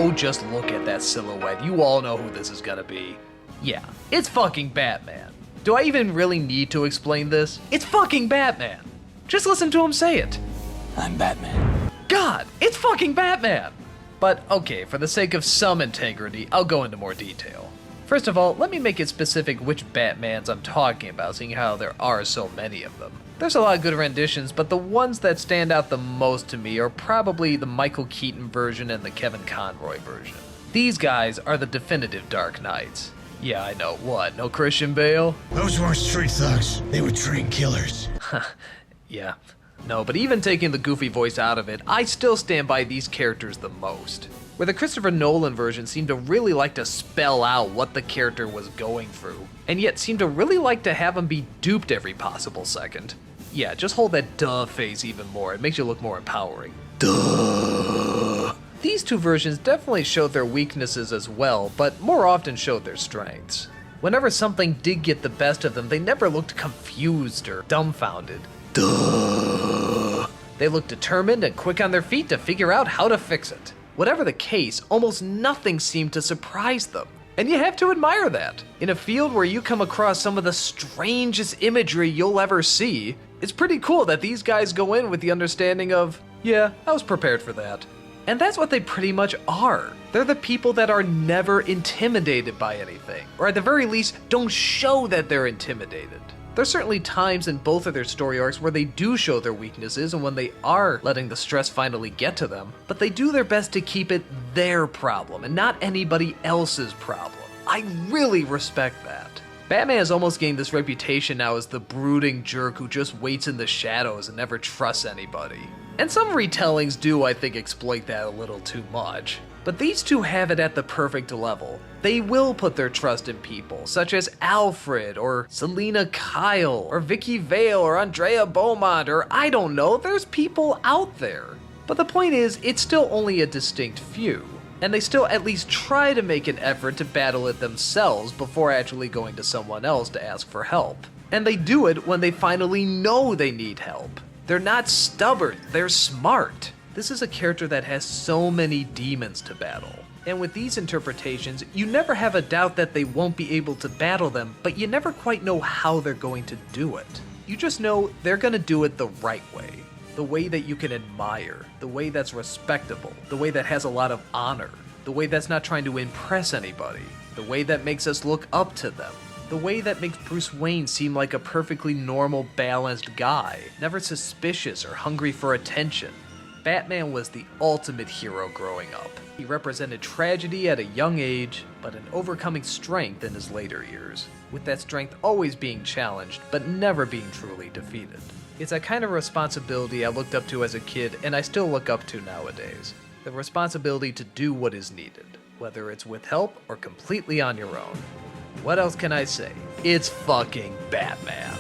Oh, just look at that silhouette. You all know who this is gonna be. Yeah, it's fucking Batman. Do I even really need to explain this? It's fucking Batman. Just listen to him say it. I'm Batman. God, it's fucking Batman! But okay, for the sake of some integrity, I'll go into more detail. First of all, let me make it specific which Batmans I'm talking about, seeing how there are so many of them. There's a lot of good renditions, but the ones that stand out the most to me are probably the Michael Keaton version and the Kevin Conroy version. These guys are the definitive Dark Knights. Yeah, I know, what, no Christian Bale? Those weren't street thugs. They were trained killers. Yeah. No, but even taking the goofy voice out of it, I still stand by these characters the most. Where the Christopher Nolan version seemed to really like to spell out what the character was going through, and yet seemed to really like to have him be duped every possible second. Yeah, just hold that duh face even more, it makes you look more empowering. Duh! These two versions definitely showed their weaknesses as well, but more often showed their strengths. Whenever something did get the best of them, they never looked confused or dumbfounded. Duh! They looked determined and quick on their feet to figure out how to fix it. Whatever the case, almost nothing seemed to surprise them. And you have to admire that. In a field where you come across some of the strangest imagery you'll ever see, it's pretty cool that these guys go in with the understanding of, yeah, I was prepared for that. And that's what they pretty much are. They're the people that are never intimidated by anything, or at the very least, don't show that they're intimidated. There's certainly times in both of their story arcs where they do show their weaknesses and when they are letting the stress finally get to them, but they do their best to keep it their problem and not anybody else's problem. I really respect that. Batman has almost gained this reputation now as the brooding jerk who just waits in the shadows and never trusts anybody. And some retellings do, I think, exploit that a little too much. But these two have it at the perfect level. They will put their trust in people, such as Alfred, or Selina Kyle, or Vicky Vale, or Andrea Beaumont, or I don't know, there's people out there. But the point is, it's still only a distinct few, and they still at least try to make an effort to battle it themselves before actually going to someone else to ask for help. And they do it when they finally know they need help. They're not stubborn, they're smart. This is a character that has so many demons to battle. And with these interpretations, you never have a doubt that they won't be able to battle them, but you never quite know how they're going to do it. You just know they're gonna do it the right way. The way that you can admire, the way that's respectable, the way that has a lot of honor, the way that's not trying to impress anybody, the way that makes us look up to them, the way that makes Bruce Wayne seem like a perfectly normal, balanced guy, never suspicious or hungry for attention. Batman was the ultimate hero growing up. He represented tragedy at a young age, but an overcoming strength in his later years, with that strength always being challenged, but never being truly defeated. It's that kind of responsibility I looked up to as a kid, and I still look up to nowadays. The responsibility to do what is needed, whether it's with help or completely on your own. What else can I say? It's fucking Batman.